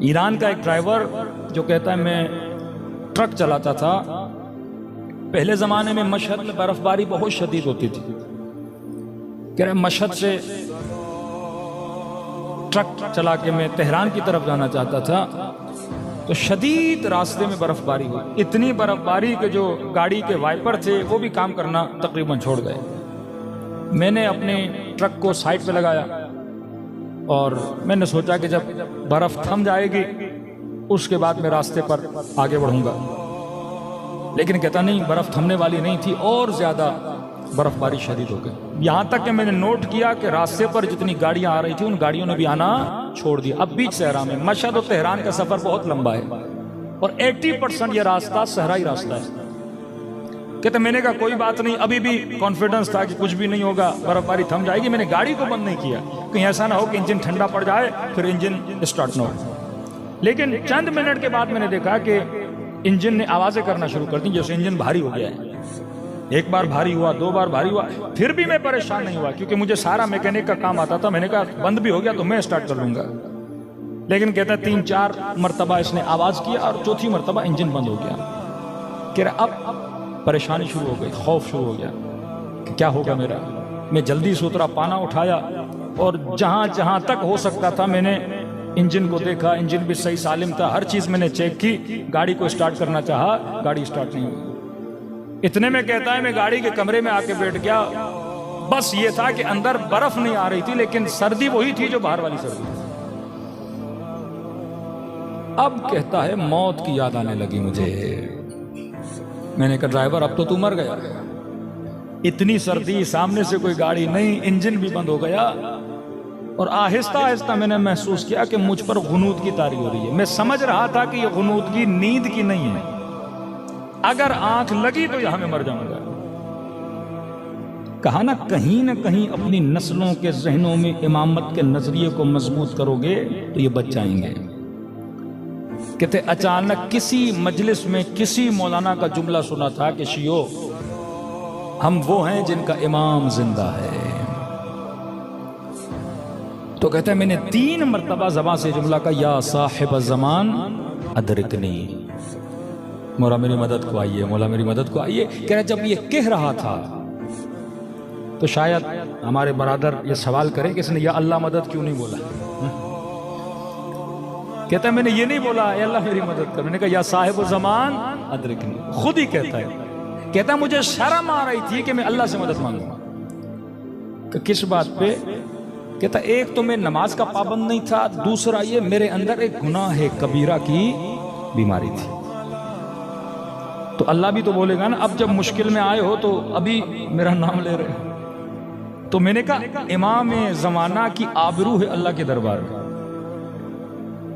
Iran का एक driver जो कहता है मैं ट्रक चलाता था, पहले ज़माने में मशहद में बर्फबारी बहुत शदीद होती थी। कह रहे मशहद से ट्रक चला के मैं तेहरान की तरफ जाना चाहता था, तो शदीद रास्ते में बर्फबारी हुई। इतनी बर्फबारी के जो गाड़ी के वाइपर थे वो भी काम करना तकरीबन छोड़ गए। मैंने अपने ट्रक को साइड पे लगाया और मैंने सोचा कि जब बर्फ थम जाएगी उसके बाद मैं रास्ते पर आगे बढ़ूंगा, लेकिन कहता नहीं, बर्फ थमने वाली नहीं थी और ज्यादा बर्फबारी शदीद हो गई। यहां तक कि मैंने नोट किया कि रास्ते पर जितनी गाड़ियां आ रही थी उन गाड़ियों ने भी आना छोड़ दिया। अब बीच सहरा में, मशहद और तेहरान का सफर बहुत लंबा है और 80% ये रास्ता सहराई रास्ता है। कहते मैंने कहा कोई बात नहीं, अभी भी कॉन्फिडेंस था कि कुछ भी नहीं होगा, बर्फबारी थम जाएगी। मैंने गाड़ी को बंद नहीं किया, कहीं ऐसा ना हो कि इंजन ठंडा पड़ जाए फिर इंजन स्टार्ट ना हो। लेकिन चंद मिनट के बाद मैंने देखा कि इंजन ने आवाजें करना शुरू कर दी, जैसे इंजन भारी हो गया है। एक बार भारी हुआ, दो बार भारी हुआ, फिर भी मैं परेशान नहीं हुआ क्योंकि मुझे सारा मैकेनिक का काम आता था। मैंने कहा बंद भी हो गया तो मैं स्टार्ट कर लूंगा। लेकिन कहता 3-4 मरतबा इसने आवाज किया और चौथी मरतबा इंजन बंद हो गया। कह रहा अब परेशानी शुरू हो गई, खौफ शुरू हो गया कि क्या होगा मेरा। मैं जल्दी से उतरा, पाना उठाया और जहां जहां तक हो सकता था मैंने इंजन को देखा। इंजन भी सही सालिम था, हर चीज मैंने चेक की। गाड़ी को स्टार्ट करना चाहा, गाड़ी स्टार्ट नहीं हुई। इतने में कहता है मैं गाड़ी के कमरे में आके बैठ गया। बस ये था कि अंदर बर्फ नहीं आ रही थी, लेकिन सर्दी वही थी जो बाहर वाली सर्दी थी। अब कहता है मौत की याद आने लगी मुझे। मैंने कहा ड्राइवर अब तो तू मर गया, इतनी सर्दी, सामने से कोई गाड़ी नहीं, इंजन भी बंद हो गया। और आहिस्ता आहिस्ता मैंने महसूस किया कि मुझ पर गुनूद की तारी हो रही है। मैं समझ रहा था कि यह गुनूद की नींद की नहीं है, अगर आंख लगी तो यहां मैं मर जाऊंगा। कहा ना कहीं अपनी नस्लों के जहनों में इमामत के नजरिए को मजबूत करोगे तो ये बच जाएंगे। कहते अचानक किसी मजलिस में किसी मौलाना का जुमला सुना था कि शियो हम वो हैं जिनका इमाम जिंदा है। तो कहते हैं मैंने 3 मरतबा ज़बान से जुमला का या साहिब ज़मान अदरिकनी, मौला मेरी मदद को आइए, मौला मेरी मदद को आइए। कह रहे जब ये कह रहा था तो शायद हमारे बरादर ये सवाल करें कि इसने या अल्लाह मदद क्यों नहीं बोला। कहता है मैंने ये नहीं बोला या अल्लाह मेरी मदद कर, मैंने कहा या साहिब ज़मान अदरिकनी। खुद ही कहता है, कहता मुझे शर्म आ रही थी कि मैं अल्लाह से मदद मांगूंगा। किस बात पे? कहता एक तो मैं नमाज का पाबंद नहीं था, दूसरा ये मेरे अंदर एक गुनाह कबीरा की बीमारी थी। तो अल्लाह भी तो बोलेगा ना, अब जब मुश्किल में आए हो तो अभी मेरा नाम ले रहे हो। तो मैंने कहा इमाम ज़माना की आबरू है अल्लाह के दरबार में।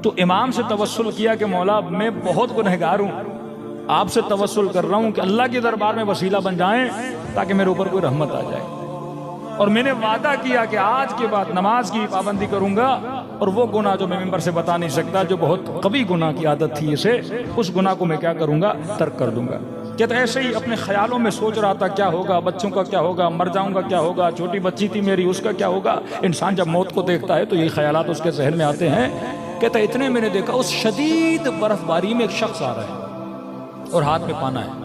तो इमाम से तवस्सुल किया कि मौला मैं बहुत गुनहगार हूं, आपसे तवस्सुल कर रहा हूं कि अल्लाह के दरबार में वसीला बन जाएं ताकि मेरे ऊपर कोई रहमत आ जाए। और मैंने वादा किया कि आज के बाद नमाज की पाबंदी करूंगा, और वो गुनाह जो मैं मेंबर से बता नहीं सकता, जो बहुत कभी गुनाह की आदत थी इसे, उस गुनाह को मैं क्या करूंगा, तर्क कर दूंगा। क्या तो ऐसे ही अपने ख्यालों में सोच रहा था क्या होगा, बच्चों का क्या होगा, मर जाऊंगा क्या होगा, छोटी बच्ची थी मेरी उसका क्या होगा। इंसान जब मौत को देखता है तो यही ख्यालात उसके जहन में आते हैं। कहता इतने मैंने देखा उस शदीद बर्फबारी में एक शख्स आ रहा है और हाथ में पाना है।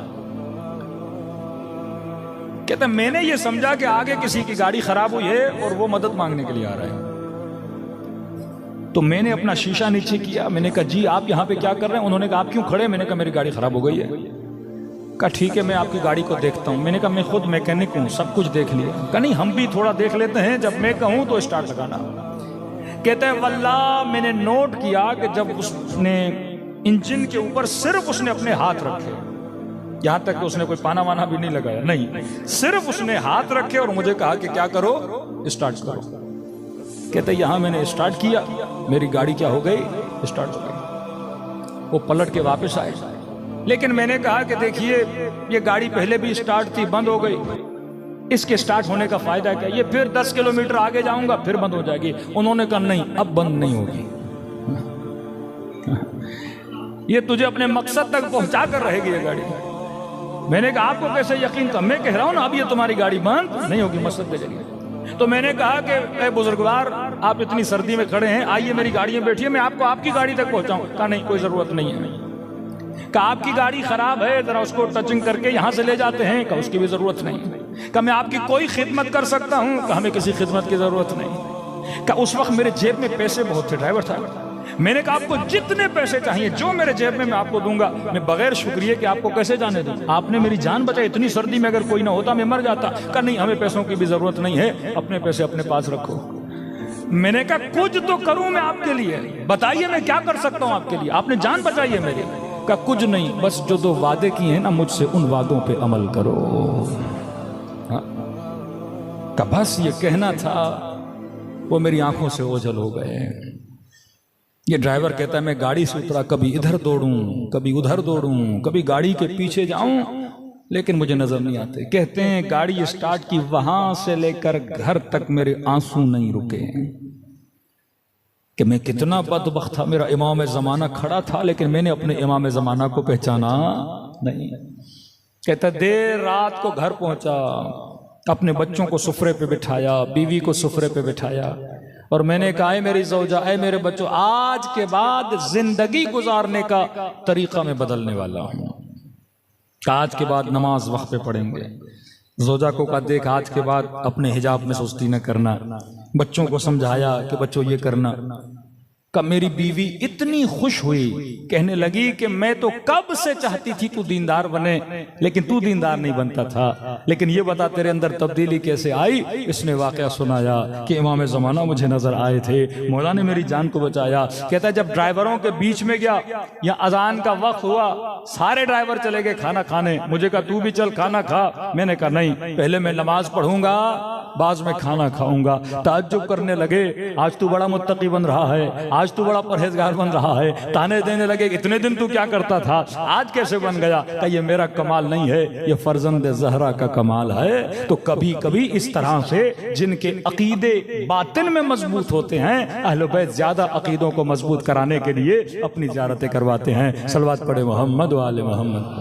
कहता मैंने ये समझा कि आगे किसी की गाड़ी खराब हुई है और वो मदद मांगने के लिए आ रहा है। तो मैंने अपना शीशा नीचे किया, मैंने कहा जी आप यहाँ पे क्या कर रहे हैं? उन्होंने कहा आप क्यों खड़े? मैंने कहा मेरी गाड़ी खराब हो गई है। कहा ठीक है मैं आपकी गाड़ी को देखता हूँ। मैंने कहा मैं खुद मैकेनिक हूँ, सब कुछ देख लिया। कहा नहीं हम भी थोड़ा देख लेते हैं, जब मैं कहूँ तो स्टार्ट लगाना। कहते हैं वल्लाह मैंने नोट किया कि जब उसने इंजन के ऊपर सिर्फ उसने अपने हाथ रखे, यहां तक कि उसने कोई पाना वाना भी नहीं लगाया, नहीं, सिर्फ उसने हाथ रखे और मुझे कहा कि क्या करो, स्टार्ट करो। कहते यहां मैंने स्टार्ट किया, मेरी गाड़ी क्या हो गई, स्टार्ट हो गई। वो पलट के वापस आए, लेकिन मैंने कहा कि देखिए ये गाड़ी पहले भी स्टार्ट थी, बंद हो गई, इसके स्टार्ट होने का फायदा क्या? ये फिर 10 किलोमीटर आगे जाऊंगा फिर बंद हो जाएगी। उन्होंने कहा नहीं अब बंद नहीं होगी, ये तुझे अपने मकसद तक पहुंचा कर रहेगी ये गाड़ी। मैंने कहा आपको कैसे यकीन था? मैं कह रहा हूं ना अब ये तुम्हारी गाड़ी बंद नहीं होगी मकसद के जरिए। तो मैंने कहा कि बुजुर्गवार आप इतनी सर्दी में खड़े हैं, आइए मेरी गाड़ी में बैठिए, मैं आपको आपकी गाड़ी तक पहुंचाऊं। कहा नहीं, कोई जरूरत नहीं है। कहा आपकी गाड़ी खराब है, जरा उसको टचिंग करके यहां से ले जाते हैं। कहा उसकी भी जरूरत नहीं। कहा मैं आपकी कोई खिदमत कर सकता हूं। कहा हमें किसी खिदमत की जरूरत नहीं। कहा उस वक्त मेरे जेब में पैसे बहुत थे ड्राइवर साहब। मैंने कहा आपको जितने पैसे चाहिए, जो मेरे जेब में मैं आपको दूंगा। मैं बगैर शुक्रिया के आपको कैसे जाने दूं? आपने मेरी जान बचाई। इतनी सर्दी में अगर कोई ना होता मैं मर जाता। कहा नहीं, हमें पैसों की भी जरूरत नहीं है, अपने पैसे अपने पास रखो। मैंने कहा कुछ तो करूं मैं आपके लिए, बताइए मैं क्या कर सकता हूं आपके लिए, आपने जान बचाई है मेरी। कहा कुछ नहीं, बस जो 2 वादे किए हैं ना मुझसे, उन वादों पे अमल करो। हाँ? कहा बस ये कहना था, वो मेरी आंखों से ओझल हो गए। ये ड्राइवर कहता है मैं गाड़ी से उतरा, कभी इधर दौड़ूं, कभी उधर दौड़ूं, कभी गाड़ी के पीछे जाऊं, लेकिन मुझे नजर नहीं आते। कहते हैं गाड़ी स्टार्ट की, वहां से लेकर घर तक मेरे आंसू नहीं रुके कि मैं कितना बदबख्त था। मेरा इमाम ज़माना खड़ा था, लेकिन मैंने अपने इमाम ज़माना को पहचाना नहीं। कहता देर रात को घर पहुंचा, अपने बच्चों को सुफरे पे बिठाया, बीवी को सुफरे पे बिठाया, और मैंने कहा है मेरी ज़ौजा, ऐ मेरे बच्चों, आज के बाद जिंदगी गुजारने का तरीका मैं बदलने वाला हूं। आज के बाद नमाज वक्त पे पढ़ेंगे। ज़ौजा को कहा देख, आज के बाद अपने हिजाब में सुस्ती न करना। बच्चों को समझाया कि बच्चों ये करना। कब मेरी बीवी इतनी खुश हुई, कहने लगी कि मैं तो कब से चाहती थी तू दीनदार बने, लेकिन तू दीनदार नहीं बनता था। लेकिन ये बता तेरे अंदर तब्दीली कैसे आई? इसने वाकया सुनाया कि इमाम ज़माना मुझे नजर आए थे, मौला ने मेरी जान को बचाया। कहता है जब ड्राइवरों के बीच में गया, या अजान का वक्त हुआ, सारे ड्राइवर चले गए खाना खाने। मुझे कहा तू भी चल खाना खा। मैंने कहा नहीं, पहले मैं नमाज पढ़ूंगा, बाद में खाना खाऊंगा। ताज्जुब करने लगे, आज तू बड़ा मुत्तकी बन रहा है, आज तू बड़ा परहेजगार बन रहा है। ताने देने लगे, इतने दिन तू क्या करता था, आज कैसे बन गया? कि ये मेरा कमाल नहीं है, ये फर्जंद ज़हरा का कमाल है। तो कभी कभी इस तरह से जिनके अकीदे बातिन में मजबूत होते हैं, अहले बैत ज्यादा अकीदों को मजबूत कराने के लिए अपनी ज़ियारतें करवाते हैं। सलवात पढ़े मोहम्मद व आले मोहम्मद।